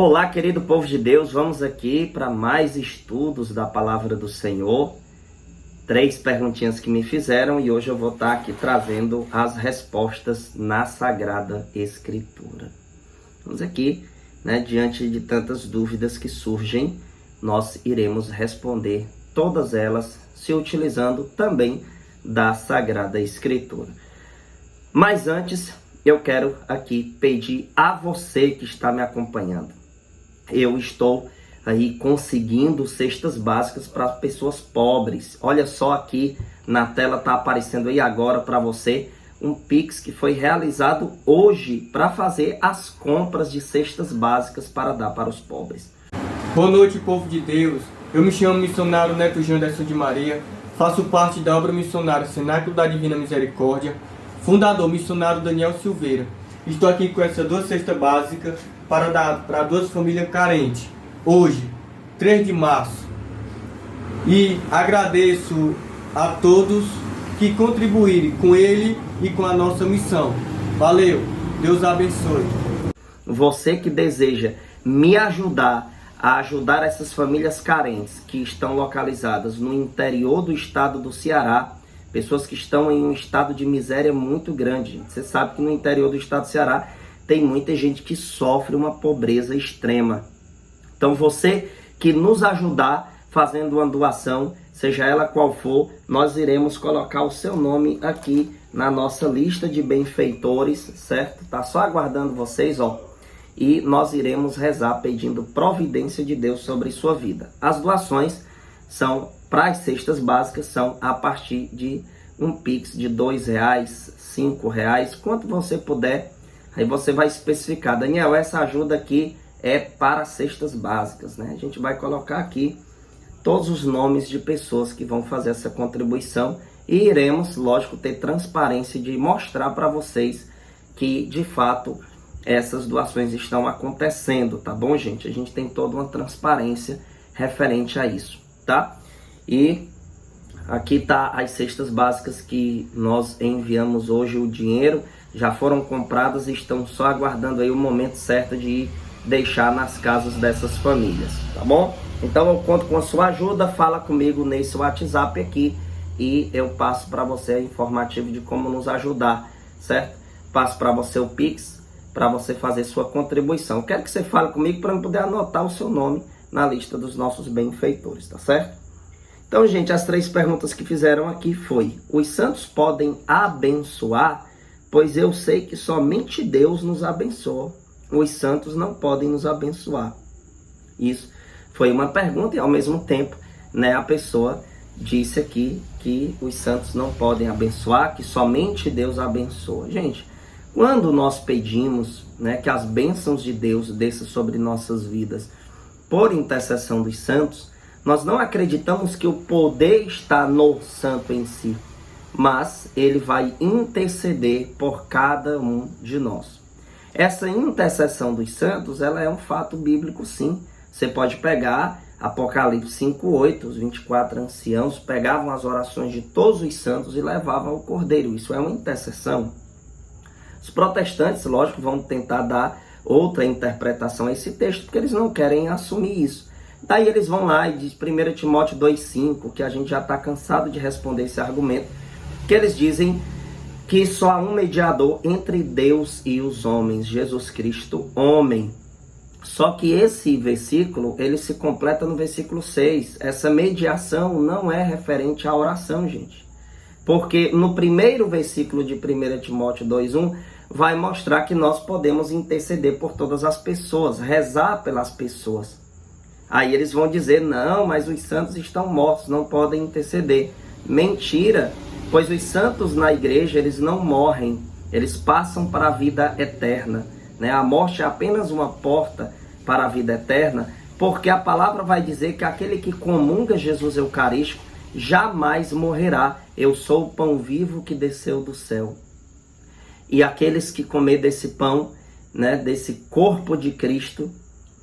Olá, querido povo de Deus, vamos aqui para mais estudos da Palavra do Senhor. 3 perguntinhas que me fizeram e hoje eu vou estar aqui trazendo as respostas na Sagrada Escritura. Vamos aqui, diante de tantas dúvidas que surgem, nós iremos responder todas elas se utilizando também da Sagrada Escritura. Mas antes, eu quero aqui pedir a você que está me acompanhando. Eu estou aí conseguindo cestas básicas para pessoas pobres. Olha só aqui na tela, está aparecendo aí agora para você um Pix que foi realizado hoje para fazer as compras de cestas básicas para dar para os pobres. Boa noite, povo de Deus. Eu me chamo missionário Neto Janderson de Maria, faço parte da obra missionária Cenáculo da Divina Misericórdia, fundador missionário Daniel Silveira. Estou aqui com essa 2 cestas básicas para dar para 2 famílias carentes, hoje, 3 de março. E agradeço a todos que contribuírem com ele e com a nossa missão. Valeu, Deus abençoe. Você que deseja me ajudar a ajudar essas famílias carentes que estão localizadas no interior do estado do Ceará, pessoas que estão em um estado de miséria muito grande. Você sabe que no interior do estado do Ceará tem muita gente que sofre uma pobreza extrema. Então você que nos ajudar fazendo uma doação, seja ela qual for, nós iremos colocar o seu nome aqui na nossa lista de benfeitores, certo? Tá só aguardando vocês, ó. E nós iremos rezar pedindo providência de Deus sobre sua vida. As doações são para as cestas básicas, são a partir de um Pix de R$2, R$5, quanto você puder. Aí você vai especificar, Daniel, essa ajuda aqui é para cestas básicas, né? A gente vai colocar aqui todos os nomes de pessoas que vão fazer essa contribuição e iremos, lógico, ter transparência de mostrar para vocês que, de fato, essas doações estão acontecendo, tá bom, gente? A gente tem toda uma transparência referente a isso, tá? E aqui tá as cestas básicas que nós enviamos hoje, o dinheiro já foram compradas e estão só aguardando aí o momento certo de deixar nas casas dessas famílias, tá bom? Então eu conto com a sua ajuda, fala comigo nesse WhatsApp aqui e eu passo para você a informativo de como nos ajudar, certo? Passo para você o Pix, para você fazer sua contribuição. Eu quero que você fale comigo para eu poder anotar o seu nome na lista dos nossos benfeitores, tá certo? Então, gente, as 3 perguntas que fizeram aqui foi: os santos podem abençoar? Pois eu sei que somente Deus nos abençoa. Os santos não podem nos abençoar. Isso foi uma pergunta e ao mesmo tempo, a pessoa disse aqui que os santos não podem abençoar, que somente Deus abençoa. Gente, quando nós pedimos, que as bênçãos de Deus desçam sobre nossas vidas por intercessão dos santos, nós não acreditamos que o poder está no santo em si, mas ele vai interceder por cada um de nós. Essa intercessão dos santos, ela é um fato bíblico, sim. Você pode pegar Apocalipse 5:8, os 24 anciãos pegavam as orações de todos os santos e levavam ao Cordeiro. Isso é uma intercessão. Os protestantes, lógico, vão tentar dar outra interpretação a esse texto, porque eles não querem assumir isso. Daí eles vão lá e diz 1 Timóteo 2:5, que a gente já está cansado de responder esse argumento, que eles dizem que só há um mediador entre Deus e os homens, Jesus Cristo, homem. Só que esse versículo, ele se completa no versículo 6. Essa mediação não é referente à oração, gente. Porque no primeiro versículo de 1 Timóteo 2:1, vai mostrar que nós podemos interceder por todas as pessoas, rezar pelas pessoas. Aí eles vão dizer, não, mas os santos estão mortos, não podem interceder. Mentira, pois os santos na igreja, eles não morrem, eles passam para a vida eterna. A morte é apenas uma porta para a vida eterna, porque a palavra vai dizer que aquele que comunga Jesus Eucarístico jamais morrerá. Eu sou o pão vivo que desceu do céu. E aqueles que comer desse pão, desse corpo de Cristo,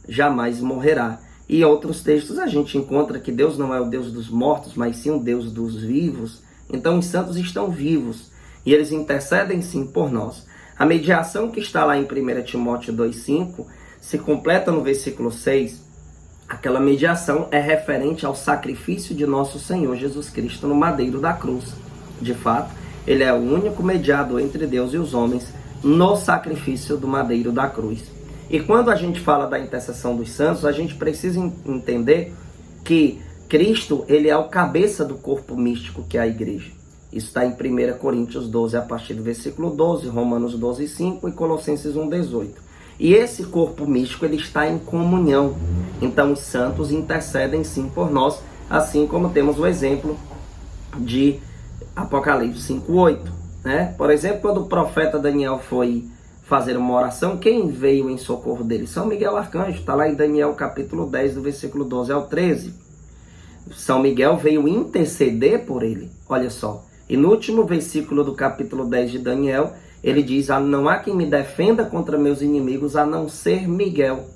jamais morrerá. E em outros textos a gente encontra que Deus não é o Deus dos mortos, mas sim o Deus dos vivos. Então os santos estão vivos e eles intercedem sim por nós. A mediação que está lá em 1 Timóteo 2,5 se completa no versículo 6, aquela mediação é referente ao sacrifício de nosso Senhor Jesus Cristo no madeiro da cruz. De fato, ele é o único mediador entre Deus e os homens no sacrifício do madeiro da cruz. E quando a gente fala da intercessão dos santos, a gente precisa entender que Cristo, ele é o cabeça do corpo místico que é a igreja. Isso está em 1 Coríntios 12, a partir do versículo 12, Romanos 12, 5 e Colossenses 1, 18. E esse corpo místico, ele está em comunhão. Então os santos intercedem sim por nós, assim como temos o exemplo de Apocalipse 5, 8. Né? Por exemplo, quando o profeta Daniel foi fazer uma oração, quem veio em socorro dele? São Miguel Arcanjo, está lá em Daniel capítulo 10, do versículo 12 ao 13. São Miguel veio interceder por ele, olha só. E no último versículo do capítulo 10 de Daniel, ele diz, não há quem me defenda contra meus inimigos, a não ser Miguel.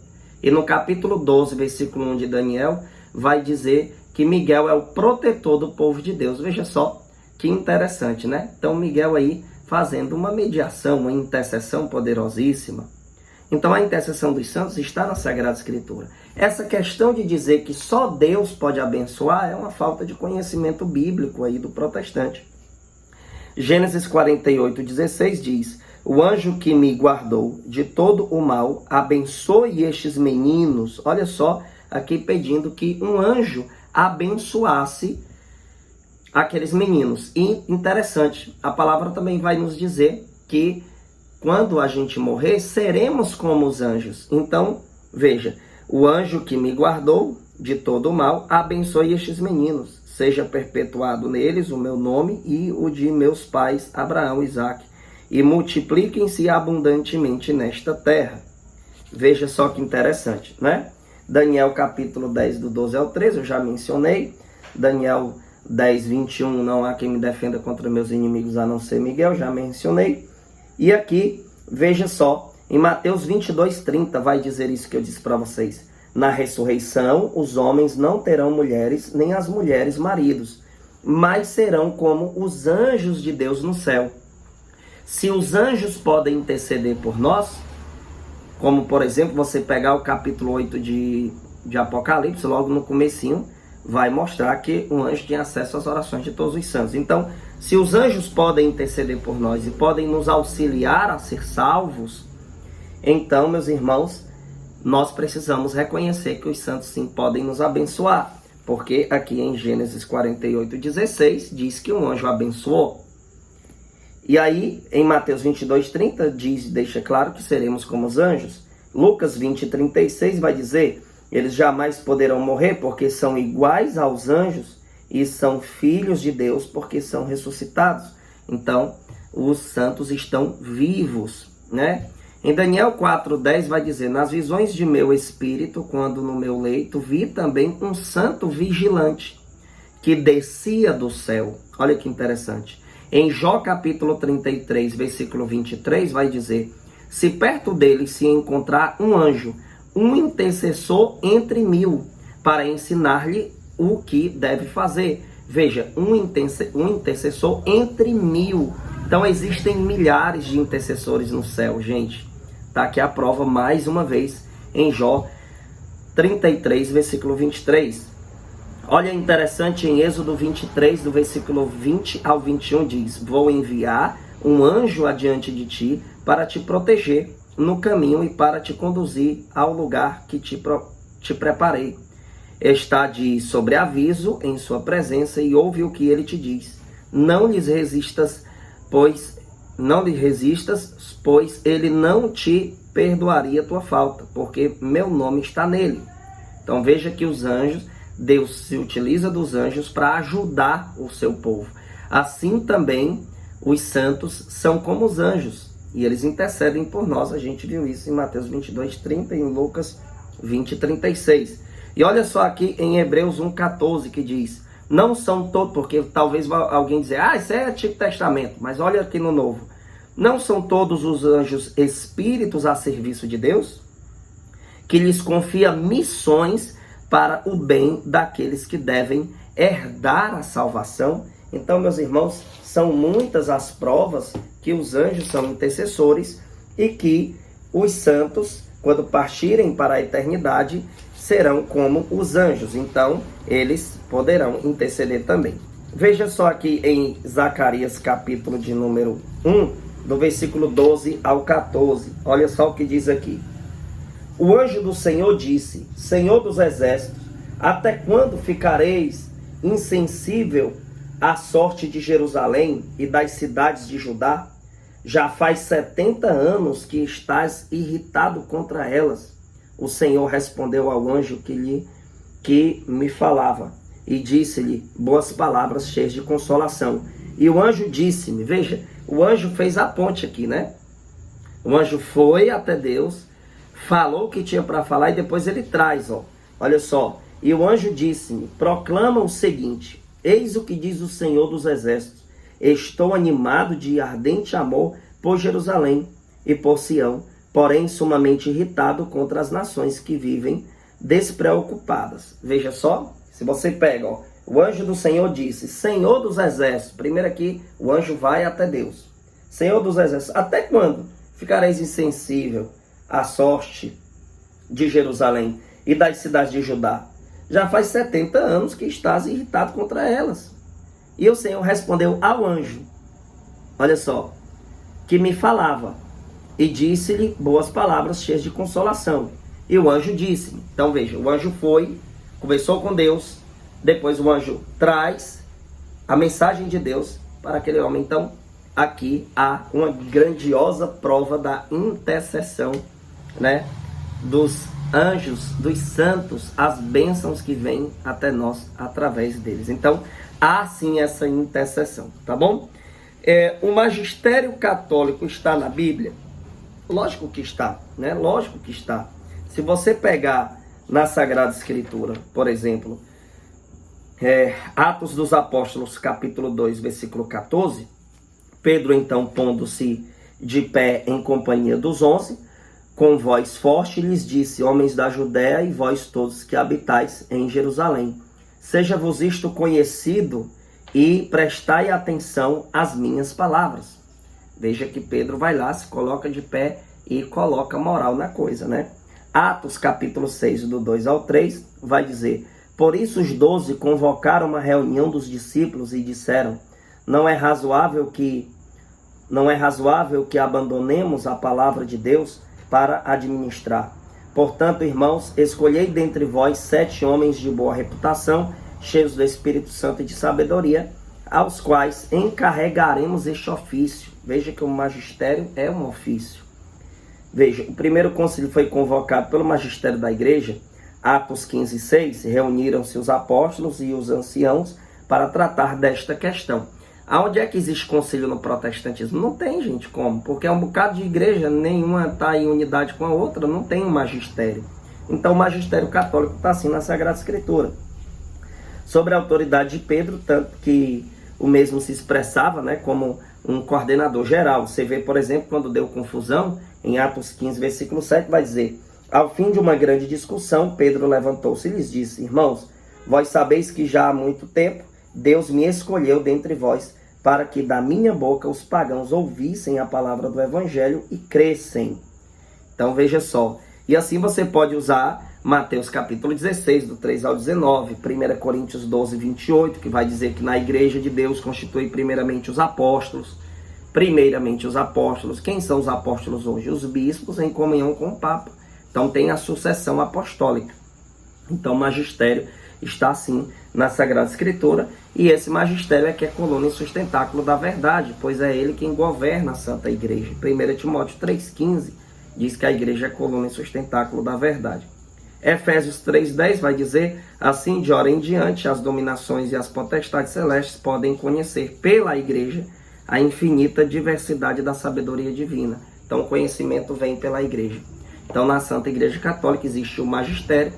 E no capítulo 12, versículo 1 de Daniel, vai dizer que Miguel é o protetor do povo de Deus. Veja só, que interessante, né? Então Miguel aí fazendo uma mediação, uma intercessão poderosíssima. Então a intercessão dos santos está na Sagrada Escritura. Essa questão de dizer que só Deus pode abençoar é uma falta de conhecimento bíblico aí do protestante. Gênesis 48, 16 diz, o anjo que me guardou de todo o mal, abençoe estes meninos. Olha só, aqui pedindo que um anjo abençoasse aqueles meninos. E interessante, a palavra também vai nos dizer que quando a gente morrer, seremos como os anjos. Então, veja, o anjo que me guardou de todo o mal, abençoe estes meninos. Seja perpetuado neles o meu nome e o de meus pais, Abraão e Isaque, e multipliquem-se abundantemente nesta terra. Veja só que interessante, né? Daniel capítulo 10, do 12 ao 13, eu já mencionei. Daniel 10, 21, não há quem me defenda contra meus inimigos a não ser Miguel, já mencionei. E aqui, veja só, em Mateus 22, 30, vai dizer isso que eu disse para vocês. Na ressurreição, os homens não terão mulheres, nem as mulheres maridos, mas serão como os anjos de Deus no céu. Se os anjos podem interceder por nós, como por exemplo, você pegar o capítulo 8 de Apocalipse, logo no comecinho, vai mostrar que um anjo tem acesso às orações de todos os santos. Então, se os anjos podem interceder por nós e podem nos auxiliar a ser salvos, então, meus irmãos, nós precisamos reconhecer que os santos sim podem nos abençoar. Porque aqui em Gênesis 48, 16, diz que um anjo abençoou. E aí, em Mateus 22, 30, deixa claro que seremos como os anjos. Lucas 20, 36 vai dizer, eles jamais poderão morrer porque são iguais aos anjos e são filhos de Deus porque são ressuscitados. Então, os santos estão vivos, né? Em Daniel 4:10 vai dizer, nas visões de meu espírito, quando no meu leito, vi também um santo vigilante que descia do céu. Olha que interessante. Em Jó capítulo 33, versículo 23, vai dizer, se perto dele se encontrar um anjo, um intercessor entre 1000, para ensinar-lhe o que deve fazer. Veja, um intercessor entre 1000. Então existem milhares de intercessores no céu, gente. Está aqui a prova mais uma vez em Jó 33, versículo 23. Olha, interessante, em Êxodo 23, do versículo 20 ao 21, diz, vou enviar um anjo adiante de ti para te proteger no caminho e para te conduzir ao lugar que te preparei. Está de sobreaviso em sua presença e ouve o que ele te diz. Não lhe resistas, pois ele não te perdoaria a tua falta, porque meu nome está nele. Então veja que os anjos, Deus se utiliza dos anjos para ajudar o seu povo. Assim também os santos são como os anjos, e eles intercedem por nós. A gente viu isso em Mateus 22, 30 e em Lucas 20, 36. E olha só aqui em Hebreus 1,14 que diz, não são todos, porque talvez alguém dizer, isso é Antigo Testamento, mas olha aqui no Novo. Não são todos os anjos espíritos a serviço de Deus, que lhes confia missões para o bem daqueles que devem herdar a salvação? Então, meus irmãos, são muitas as provas que os anjos são intercessores e que os santos quando partirem para a eternidade, serão como os anjos. Então, eles poderão interceder também. Veja só aqui em Zacarias, capítulo de número 1, do versículo 12 ao 14. Olha só o que diz aqui. O anjo do Senhor disse: Senhor dos exércitos, até quando ficareis insensível à sorte de Jerusalém e das cidades de Judá? Já faz 70 anos que estás irritado contra elas. O Senhor respondeu ao anjo que me falava e disse-lhe boas palavras cheias de consolação. E o anjo disse-me, veja, o anjo fez a ponte aqui, né? O anjo foi até Deus, falou o que tinha para falar e depois ele traz, ó. Olha só. E o anjo disse-me, proclama o seguinte: eis o que diz o Senhor dos exércitos. Estou animado de ardente amor por Jerusalém e por Sião, porém sumamente irritado contra as nações que vivem despreocupadas. Veja só, se você pega, ó, o anjo do Senhor disse, Senhor dos exércitos. Primeiro aqui, o anjo vai até Deus. Senhor dos exércitos, até quando ficareis insensível à sorte de Jerusalém e das cidades de Judá? Já faz 70 anos que estás irritado contra elas. E o Senhor respondeu ao anjo, olha só, que me falava, e disse-lhe boas palavras cheias de consolação. E o anjo disse-me. Então veja, o anjo foi, conversou com Deus, depois o anjo traz a mensagem de Deus para aquele homem. Então, aqui há uma grandiosa prova da intercessão, né, dos anjos, dos santos, as bênçãos que vêm até nós através deles. Então, há sim essa intercessão, tá bom? O magistério católico está na Bíblia? Lógico que está, né? Lógico que está. Se você pegar na Sagrada Escritura, por exemplo, Atos dos Apóstolos, capítulo 2, versículo 14, Pedro, então, pondo-se de pé em companhia dos 11, com voz forte lhes disse, homens da Judéia e vós todos que habitais em Jerusalém, seja-vos isto conhecido e prestai atenção às minhas palavras. Veja que Pedro vai lá, se coloca de pé e coloca moral na coisa, né? Atos capítulo 6, do 2 ao 3, vai dizer, por isso os 12 convocaram uma reunião dos discípulos e disseram, não é razoável que abandonemos a palavra de Deus para administrar. Portanto, irmãos, escolhei dentre vós 7 homens de boa reputação, cheios do Espírito Santo e de sabedoria, aos quais encarregaremos este ofício. Veja que o magistério é um ofício. Veja, o primeiro concílio foi convocado pelo magistério da igreja, Atos 15, 6, reuniram-se os apóstolos e os anciãos para tratar desta questão. Aonde é que existe concílio no protestantismo? Não tem, gente, como? Porque é um bocado de igreja, nenhuma está em unidade com a outra, não tem um magistério. Então o magistério católico está assim na Sagrada Escritura. Sobre a autoridade de Pedro, tanto que o mesmo se expressava, né, como um coordenador geral. Você vê, por exemplo, quando deu confusão, em Atos 15, versículo 7, vai dizer, ao fim de uma grande discussão, Pedro levantou-se e lhes disse, irmãos, vós sabeis que já há muito tempo Deus me escolheu dentre vós para que da minha boca os pagãos ouvissem a palavra do evangelho e crescem. Então veja só, e assim você pode usar Mateus capítulo 16, do 3 ao 19, 1 Coríntios 12, 28, que vai dizer que na igreja de Deus constitui primeiramente os apóstolos. Quem são os apóstolos hoje? Os bispos em comunhão com o Papa. Então tem a sucessão apostólica. Então o magistério está assim na Sagrada Escritura, e esse magistério é que é coluna e sustentáculo da verdade, pois é ele quem governa a Santa Igreja. 1 Timóteo 3,15 diz que a igreja é coluna e sustentáculo da verdade. Efésios 3,10 vai dizer, assim de hora em diante as dominações e as potestades celestes podem conhecer pela igreja a infinita diversidade da sabedoria divina. Então o conhecimento vem pela igreja. Então na Santa Igreja Católica existe o magistério,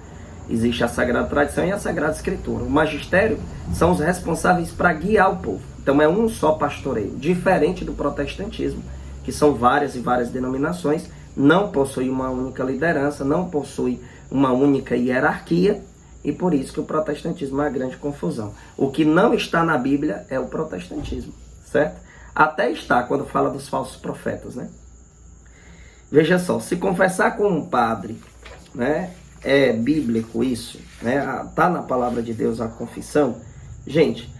existe a Sagrada Tradição e a Sagrada Escritura. O magistério são os responsáveis para guiar o povo. Então é um só pastoreio, diferente do protestantismo, que são várias e várias denominações, não possui uma única liderança, não possui uma única hierarquia, e por isso que o protestantismo é uma grande confusão. O que não está na Bíblia é o protestantismo, certo? Até está quando fala dos falsos profetas, né? Veja só, se confessar com um padre, né, é bíblico isso, né? Tá na palavra de Deus a confissão. Gente,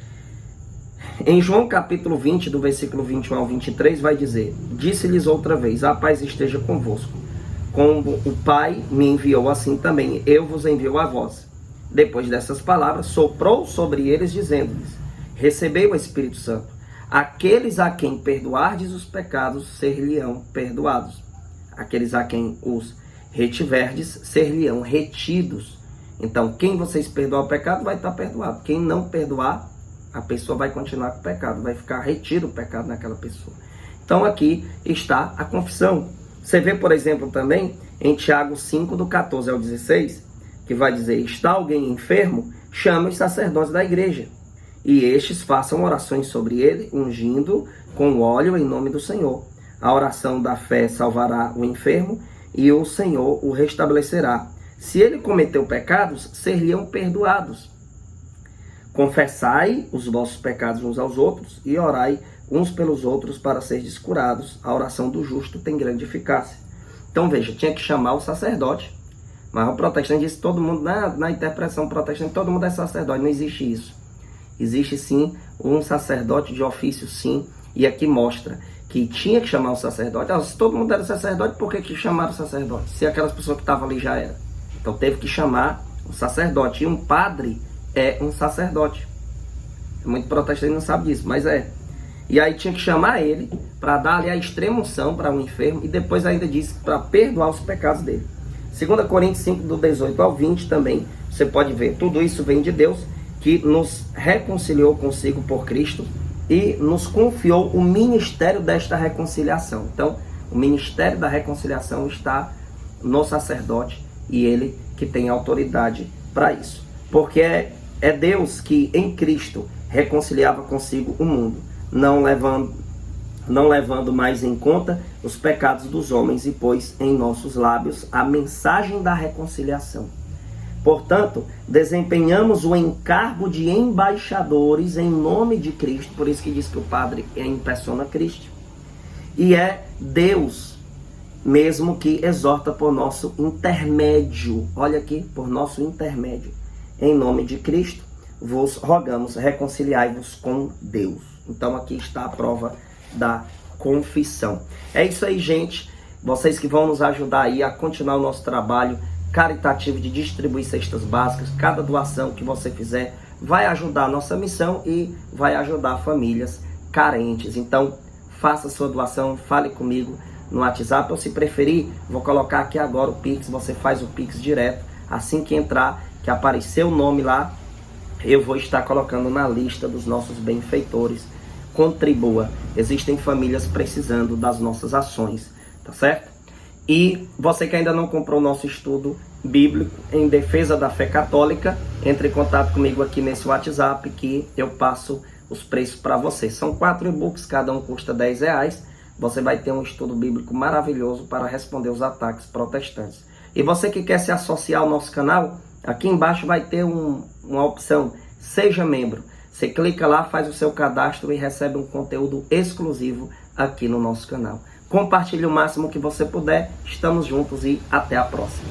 em João capítulo 20, do versículo 21 ao 23, vai dizer: disse-lhes outra vez, a paz esteja convosco. Como o Pai me enviou, assim também eu vos envio a vós. Depois dessas palavras, soprou sobre eles, dizendo-lhes: recebei o Espírito Santo. Aqueles a quem perdoardes os pecados, ser-lhe-ão perdoados. Aqueles a quem os retiverdes, ser-lhe-ão retidos. Então, quem vocês perdoar o pecado, vai estar perdoado. Quem não perdoar, a pessoa vai continuar com o pecado, vai ficar retido o pecado naquela pessoa. Então, aqui está a confissão. Você vê, por exemplo, também em Tiago 5, do 14 ao 16, que vai dizer: está alguém enfermo, chame os sacerdotes da igreja, e estes façam orações sobre ele, ungindo com óleo em nome do Senhor. A oração da fé salvará o enfermo, e o Senhor o restabelecerá. Se ele cometeu pecados, ser-lhe-ão perdoados. Confessai os vossos pecados uns aos outros, e orai uns pelos outros para serdes curados. A oração do justo tem grande eficácia. Então veja, tinha que chamar o sacerdote. Mas o protestante disse, todo mundo, na interpretação protestante, todo mundo é sacerdote. Não existe isso. Existe sim um sacerdote de ofício, sim. E aqui mostra que tinha que chamar o sacerdote. Se todo mundo era sacerdote, por que chamaram o sacerdote? Se aquelas pessoas que estavam ali já eram. Então teve que chamar o sacerdote. E um padre é um sacerdote. Muito protestante não sabe disso, mas é. E aí tinha que chamar ele para dar ali a extrema unção para um enfermo, e depois ainda disse para perdoar os pecados dele. 2 Coríntios 5, do 18 ao 20 também, você pode ver, tudo isso vem de Deus, que nos reconciliou consigo por Cristo e nos confiou o ministério desta reconciliação. Então, o ministério da reconciliação está no sacerdote, e ele que tem autoridade para isso. Porque é Deus que em Cristo reconciliava consigo o mundo, não levando mais em conta os pecados dos homens, e pôs em nossos lábios a mensagem da reconciliação. Portanto, desempenhamos o encargo de embaixadores em nome de Cristo, por isso que diz que o Padre é em persona Christi, e é Deus mesmo que exorta por nosso intermédio, olha aqui, por nosso intermédio, em nome de Cristo, vos rogamos, reconciliai-vos com Deus. Então aqui está a prova da confissão. É isso aí, gente. Vocês que vão nos ajudar aí a continuar o nosso trabalho caritativo de distribuir cestas básicas. Cada doação que você fizer vai ajudar a nossa missão e vai ajudar famílias carentes. Então, faça sua doação, fale comigo no WhatsApp, ou se preferir, vou colocar aqui agora o Pix. Você faz o Pix direto. Assim que entrar, que aparecer o nome lá, eu vou estar colocando na lista dos nossos benfeitores. Contribua. Existem famílias precisando das nossas ações, tá certo? E você que ainda não comprou o nosso estudo bíblico em defesa da fé católica, entre em contato comigo aqui nesse WhatsApp que eu passo os preços para você. São 4 e-books, cada um custa R$10. Você vai ter um estudo bíblico maravilhoso para responder os ataques protestantes. E você que quer se associar ao nosso canal, aqui embaixo vai ter uma opção, seja membro. Você clica lá, faz o seu cadastro e recebe um conteúdo exclusivo aqui no nosso canal. Compartilhe o máximo que você puder. Estamos juntos e até a próxima.